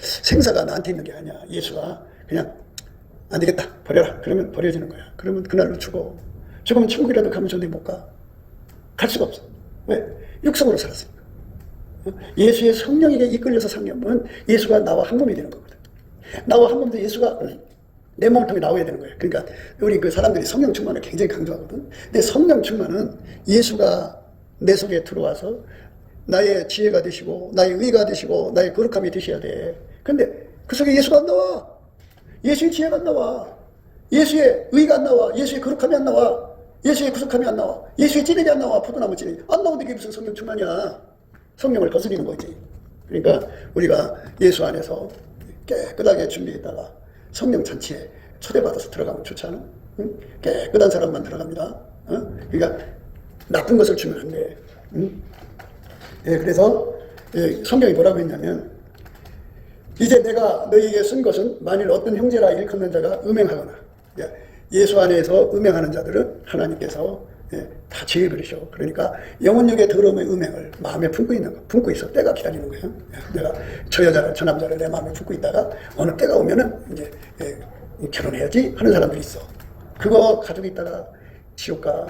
A: 생사가 나한테 있는 게 아니야. 예수가 그냥 안 되겠다 버려라 그러면 버려지는 거야. 그러면 그날로 죽어. 죽으면 천국이라도 가면 좋은데 못 가. 갈 수가 없어. 왜? 육성으로 살았으니까. 예수의 성령에게 이끌려서 살려면 예수가 나와 한 몸이 되는 거거든. 나와 한 몸도 예수가 내 몸을 통해 나와야 되는 거예요. 그러니까 우리 그 사람들이 성령 충만을 굉장히 강조하거든. 근데 성령 충만은 예수가 내 속에 들어와서 나의 지혜가 되시고 나의 의가 되시고 나의 거룩함이 되셔야 돼. 근데 그 속에 예수가 안 나와. 예수의 지혜가 안 나와. 예수의 의가 안 나와. 예수의 거룩함이 안 나와. 예수의 구속함이 안 나와. 예수의 찌르기 안 나와. 포도나무 찌르기 안 나오는데 그게 무슨 성령 충만이야. 성령을 거스리는 거지. 그러니까 우리가 예수 안에서 깨끗하게 준비했다가 성령 잔치에 초대받아서 들어가면 좋지 않아? 응? 깨끗한 사람만 들어갑니다. 그러니까 나쁜 것을 주면 안 돼. 응? 그래서 성경이 뭐라고 했냐면, 이제 내가 너희에게 쓴 것은 만일 어떤 형제라 일컫는 자가 음행하거나, 예수 안에서 음행하는 자들은 하나님께서 다 지혜버리셔. 그러니까 영혼육의 더러움의 음행을 마음에 품고 있는 거, 품고 있어. 때가 기다리는 거예요. 내가 저 여자를, 저 남자를 내 마음에 품고 있다가 어느 때가 오면은 이제 결혼해야지 하는 사람들이 있어. 그거 가지고 있다가 지옥 가.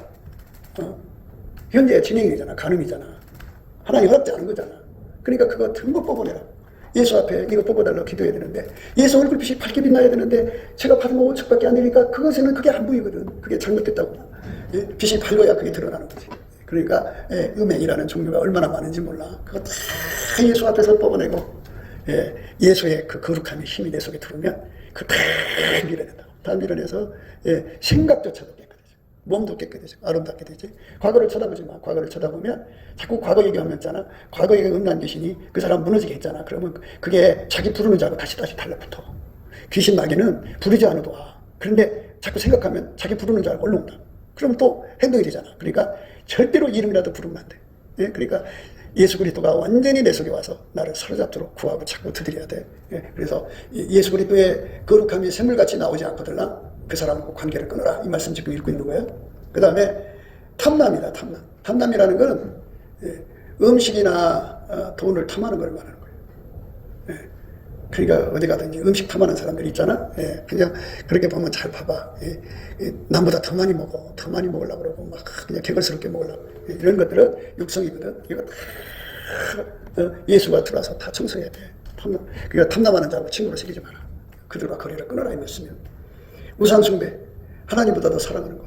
A: 현재 진행이잖아, 가늠이잖아. 하나님 허락지 않은 거잖아. 그러니까 그거 듬뿍 뽑아내라. 예수 앞에 이거 뽑아달라고 기도해야 되는데, 예수 얼굴빛이 밝게 빛나야 되는데 제가 받은 거 5척밖에 안 되니까 그것에는 그게 안 보이거든. 그게 잘못됐다고. 빛이 밝아야 그게 드러나는 거지. 그러니까 음행이라는 종류가 얼마나 많은지 몰라. 그거 다 예수 앞에서 뽑아내고 예수의 그 거룩함이 힘이 내 속에 들어오면 그거 다 밀어낸다. 다 밀어내서 생각조차도 깨끗해져. 몸도 깨끗해져. 아름답게 되지. 과거를 쳐다보지 마. 과거를 쳐다보면 자꾸 과거 얘기하면 있잖아. 과거 얘기 음란 귀신이 그 사람 무너지게 했잖아. 그러면 그게 자기 부르는 줄 알고 다시 달라붙어. 귀신 마귀는 부르지 않아도 와. 그런데 자꾸 생각하면 자기 부르는 줄 알고 올라온다. 그럼 또 행동이 되잖아. 그러니까 절대로 이름이라도 부르면 안 돼. 그러니까 예수 그리스도가 완전히 내 속에 와서 나를 사로잡도록 구하고 자꾸 두드려야 돼. 그래서 예수 그리스도의 거룩함이 샘물같이 나오지 않거든요. 그 사람하고 관계를 끊어라. 이 말씀 지금 읽고 있는 거예요. 그 다음에 탐남이다. 탐남. 탐남이라는 거는 음식이나 돈을 탐하는 걸 말하는 거예요. 그러니까 어디 가든지 음식 탐하는 사람들이 있잖아. 그냥 그렇게 보면 잘 봐봐. 남보다 더 많이 먹어. 더 많이 먹으려고 그러고 막 그냥 개걸스럽게 먹으려고. 이런 것들은 육성이거든. 이거 다 예수가 들어와서 다 청소해야 돼. 탐남. 그러니까 탐남하는 자하고 친구를 사귀지 마라. 그들과 거리를 끊어라. 이랬으면 우상숭배, 하나님보다 더 사랑하는 거.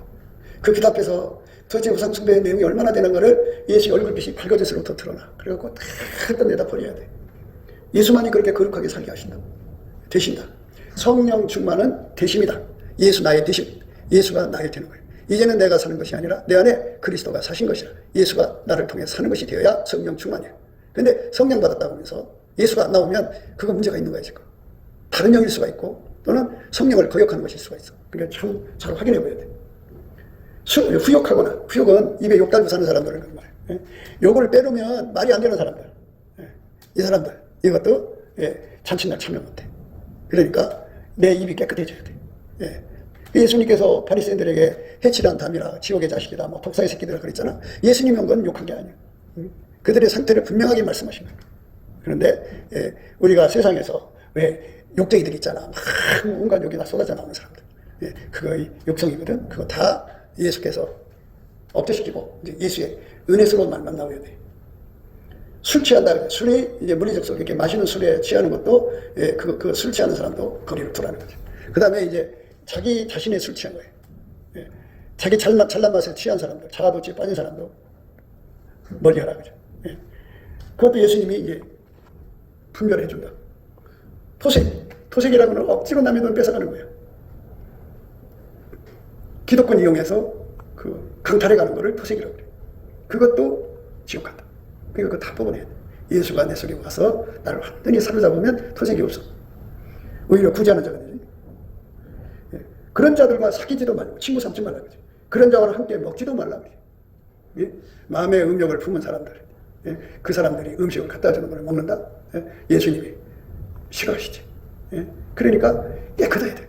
A: 그 빛 앞에서 도대체 우상숭배의 내용이 얼마나 되는 거를 예수의 얼굴빛이 밝아질수록 더 드러나. 그래갖고 다 내다 버려야 돼. 예수만이 그렇게 거룩하게 살게 하신다. 되신다. 성령 충만은 되심이다. 예수 나의 되심. 예수가 나의 되는 거예요. 이제는 내가 사는 것이 아니라 내 안에 그리스도가 사신 것이라. 예수가 나를 통해 사는 것이 되어야 성령 충만이에요. 근데 성령 받았다고 하면서 예수가 안 나오면 그거 문제가 있는 거야 지금. 다른 영일 수가 있고 또는 성령을 거역하는 것일 수가 있어. 그러니까 참 잘 확인해 봐야 돼. 후욕하거나, 후욕은 입에 욕 달고 사는 사람들을 말해. 욕을 빼놓으면 말이 안 되는 사람들. 이 사람들 이것도 잔칫날 참여 못해. 그러니까 내 입이 깨끗해져야 돼. 예수님께서 바리새인들에게 해치란 담이라 지옥의 자식이라 뭐 독사의 새끼들이라 그랬잖아. 예수님이 한 건 욕한 게 아니야. 그들의 상태를 분명하게 말씀하신 거야. 그런데 우리가 세상에서 왜 욕쟁이들 있잖아. 막 온갖 욕이 다 쏟아져 나오는 사람들. 그거 욕성이거든. 그거 다 예수께서 억제시키고 이제 예수의 은혜스러운 말만 나오야 돼. 술 취한다 그래. 술이 이제 물리적 속 이렇게 마시는 술에 취하는 것도 그 술 취하는 사람도 거리를 두라는 거죠. 그 다음에 이제 자기 자신의 술 취한 거예요. 자기 잘난 맛에 취한 사람들, 자아도취에 빠진 사람도 멀리하라 그죠. 그것도 예수님이 이제 분별해 준다. 토색이라는 건 억지로 남의 돈 뺏어가는 거예요. 기득권 이용해서 그 강탈해 가는 거를 토색이라고 그래요. 그것도 지옥 간다. 그러니까 그거 다 뽑아내야 돼. 예수가 내 속에 와서 나를 완전히 사로잡으면 토색이 없어. 오히려 구제하는 자가 되지. 그런 자들과 사귀지도 말고 친구 삼지 말라 그러지. 그런 자와는 함께 먹지도 말라 그러지. 마음의 음욕을 품은 사람들, 그 사람들이 음식을 갖다 주는 걸 먹는다. 예수님이 싫어하시지. 그러니까 깨끗해야 돼.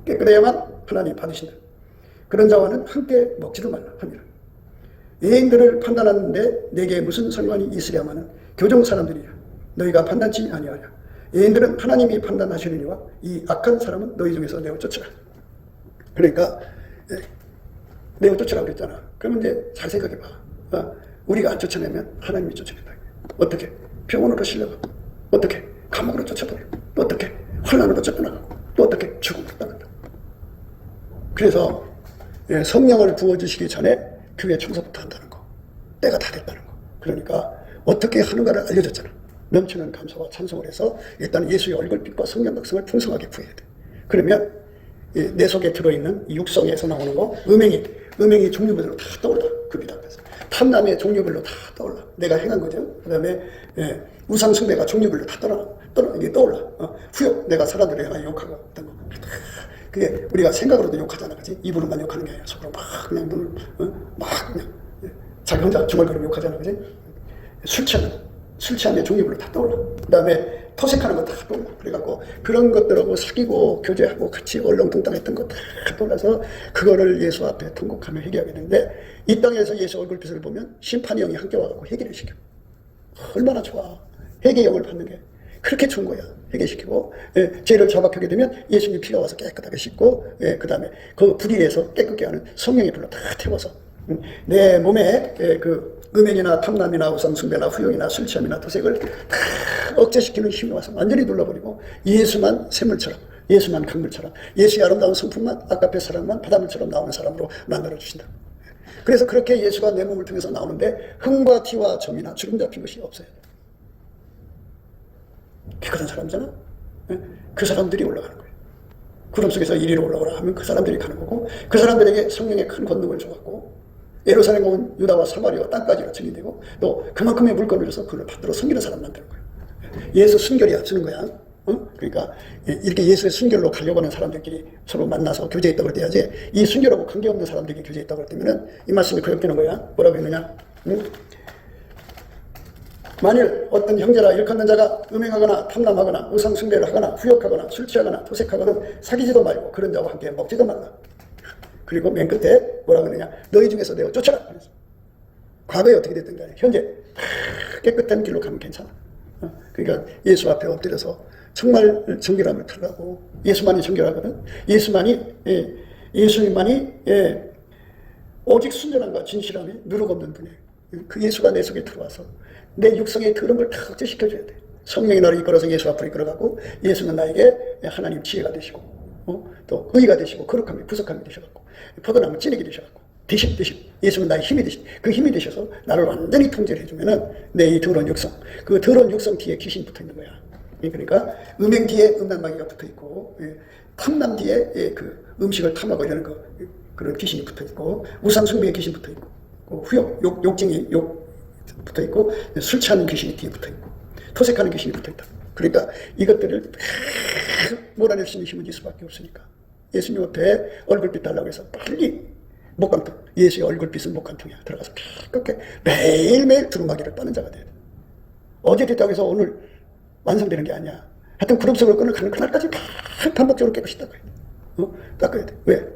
A: 깨끗해야만 하나님 받으신다. 그런 자와는 함께 먹지도 말라 합니다. 여인들을 판단하는데 내게 무슨 상관이 있으랴마는 교종 사람들이야. 너희가 판단치 아니하냐. 여인들은 하나님이 판단하시려니와 이 악한 사람은 너희 중에서 내어 쫓으라. 그러니까 내어 쫓으라고 그랬잖아. 그러면 이제 잘 생각해봐. 우리가 안 쫓아내면 하나님이 쫓아낸다. 어떻게? 병원으로 실려가. 어떻게? 감옥으로 쫓아버려. 또 어떻게? 환난으로 쫓겨나가고. 또 어떻게? 죽음으로 떠난다. 그래서 성령을 부어주시기 전에 교회 청소부터 한다는 거. 때가 다 됐다는 거. 그러니까 어떻게 하는가를 알려줬잖아. 넘치는 감사와 찬송을 해서 일단 예수의 얼굴빛과 성령 각성을 풍성하게 구해야 돼. 그러면 내 속에 들어있는 육성에서 나오는 거, 음행이 종류별로 다 떠올라. 그 빛 앞에서. 탐남의 종류별로 다 떠올라. 내가 행한 거죠. 그 다음에 우상숭배가 종류별로 다 떠올라. 후욕, 내가 사람들에 향해 욕하고 어떤 거. 그게 우리가 생각으로도 욕하잖아. 그치? 입으로만 욕하는 게 아니라 속으로 막 그냥 눈을 막 그냥 자기 혼자 중얼거리고 욕하잖아. 그치? 술 취함의 종류별로 다 떠올라. 그 다음에 토색하는 거 다 떠올라. 그래갖고 그런 것들하고 사귀고 교제하고 같이 얼렁뚱땅했던 거 다 떠올라서 그거를 예수 앞에 통곡하며 해결하게 되는데 이 땅에서 예수 얼굴빛을 보면 심판의 영이 함께 와갖고 해결을 시켜. 얼마나 좋아. 회개의 영을 받는 게 그렇게 좋은 거야. 회개시키고 죄를 자박하게 되면 예수님 피가 와서 깨끗하게 씻고 그 다음에 그 불의에서 깨끗게 하는 성령의 불로 다 태워서 내 몸에 그 음행이나 탐남이나 우상숭배나 후욕이나 술취함이나 도색을 다 억제시키는 힘이 와서 완전히 눌러버리고 예수만 샘물처럼, 예수만 강물처럼, 예수의 아름다운 성품만 아까페 사랑만 바닷물처럼 나오는 사람으로 만들어주신다. 그래서 그렇게 예수가 내 몸을 통해서 나오는데 흠과 티와 점이나 주름 잡힌 것이 없어요. 깨끗한 사람이잖아. 그 사람들이 올라가는 거예요. 구름 속에서 이리로 올라오라 하면 그 사람들이 가는 거고 그 사람들에게 성령의 큰 권능을 줘갖고 예루살렘 온 유다와 사마리아 땅까지가 증인되고 또 그만큼의 물건을 줘서 그걸 받들어 섬기는 사람 만드는 거예요. 예수 순결이 앞서는 거야. 그러니까 이렇게 예수의 순결로 가려고 하는 사람들끼리 서로 만나서 교제했다고 그래야지 이 순결하고 관계없는 사람들끼리 교제했다고 그랬다면 이 말씀이 거역되는 거야. 뭐라고 했느냐? 만일 어떤 형제나 일컫는 자가 음행하거나 탐남하거나 우상숭배를 하거나 후욕하거나 술취하거나 토색하거나 사귀지도 말고 그런 자와 함께 먹지도 말라. 그리고 맨 끝에 뭐라고 하느냐? 너희 중에서 내어 쫓아라. 그래서 과거에 어떻게 됐든 간에 현재 깨끗한 길로 가면 괜찮아. 그러니까 예수 앞에 엎드려서 정말 정결함을 달라고. 예수만이 정결하거든. 예수님만이 오직 순전함과 진실함이 누룩 없는 분이에요. 그 예수가 내 속에 들어와서 내 육성의 그런 걸 다 억제시켜줘야 돼. 성령이 나를 이끌어서 예수 앞으로 이끌어가고 예수는 나에게 하나님 지혜가 되시고 또 의가 되시고 거룩함이 부석함이 되셔갖고 포도나무 찌르게 되셔갖고 대신 예수는 나의 힘이 되시 그 힘이 되셔서 나를 완전히 통제를 해주면은 내 이 더러운 육성 그 더러운 육성 뒤에 귀신이 붙어 있는 거야. 그러니까 음행 뒤에 음란마귀가 붙어 있고 탐남 뒤에 그 음식을 탐하고 이러는 거 그런 귀신이 붙어 있고 우상숭배의 귀신 붙어 있고 후욕 욕쟁이 욕 붙어 있고 술 취하는 귀신이 뒤에 붙어 있고 토색하는 귀신이 붙어 있다. 그러니까 이것들을 몰아낼 수 있는 힘은 예수밖에 없으니까 예수님 앞에 얼굴빛 달라고 해서 빨리 목간통 예수의 얼굴빛은 목간통이야 들어가서 깨끗하게 매일매일 두루마기를 빠는 자가 돼야 돼. 어제 됐다고 해서 오늘 완성되는 게 아니야. 하여튼 구름 속을 끈을 가는 그날까지 막 반복적으로 깨끗이 닦아야 돼. 닦아야 돼. 왜?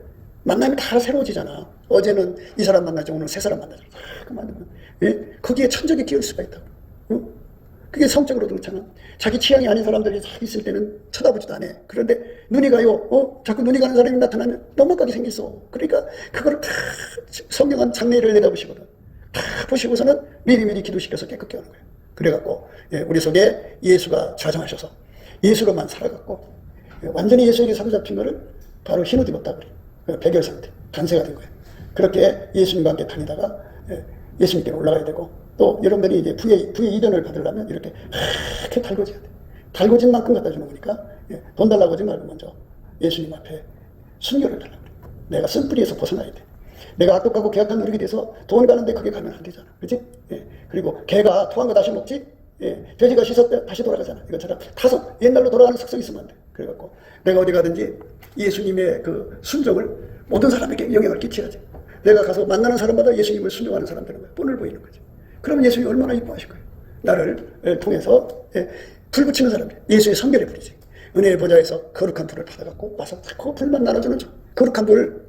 A: 만남이 다 새로워지잖아. 어제는 이 사람 만나죠. 오늘 새 사람 만나죠. 그 만나면 거기에 천적이 끼울 수가 있다고. 그게 성적으로도 그렇잖아. 자기 취향이 아닌 사람들이 있을 때는 쳐다보지도 않아. 그런데 눈이 가요. 자꾸 눈이 가는 사람이 나타나면 넘어가게 생겼어. 그러니까 그거를 다 성령한 장례를 내다보시거든. 다 보시고서는 미리미리 기도시켜서 깨끗게 하는 거예요. 그래갖고 우리 속에 예수가 좌정하셔서 예수로만 살아갖고 완전히 예수에게 사로잡힌 거를 바로 흰옷 입었다 그래. 백열 상태, 단세가 된 거예요. 그렇게 예수님과 함께 다니다가 예수님께로 올라가야 되고, 또 여러분들이 이제 부의 이전을 받으려면 이렇게 달궈져야 돼. 달궈진 만큼 갖다 주는 거니까 돈 달라고 하지 말고 먼저 예수님 앞에 순교를 달라고 그래. 내가 쓴뿌리에서 벗어나야 돼. 내가 악독하고 계약한 누리게 돼서 돈 가는데 그게 가면 안 되잖아. 그렇지? 그리고 개가 토한 거 다시 먹지? 돼지가 씻었대 다시 돌아가잖아. 이것처럼 타서 옛날로 돌아가는 습성이 있으면 안 돼. 그래갖고 내가 어디 가든지 예수님의 그 순종을 모든 사람에게 영향을 끼쳐야지. 내가 가서 만나는 사람마다 예수님을 순종하는 사람 되는 거야. 본을 보이는 거지. 그럼 예수님이 얼마나 이뻐하실 거예요. 나를 통해서 불 붙이는 사람들, 예수의 성결의 불이지. 은혜의 보좌에서 거룩한 불을 받아갖고 와서 그 불만 나눠주는 점. 거룩한 불,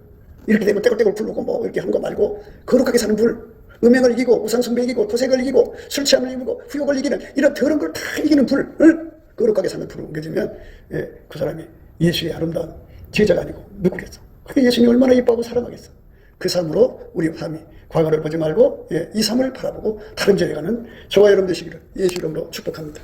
A: 이렇게 되면 떼굴떼굴 부르고 뭐 이렇게 하는 거 말고 거룩하게 사는 불, 음행을 이기고 우상숭배 이기고 도색을 이기고 술 취함을 이기고 후욕을 이기는 이런 더러운 걸 다 이기는 불을 거룩하게 사는 불을 옮겨주면 그 사람이 예수의 아름다운 제자가 아니고 누구겠어. 그게 예수님이 얼마나 이뻐하고 사랑하겠어. 그 삶으로 우리 삶이 과거를 보지 말고 이 삶을 바라보고 다른 지에 가는 저와 여러분 되시기를 예수 이름으로 축복합니다.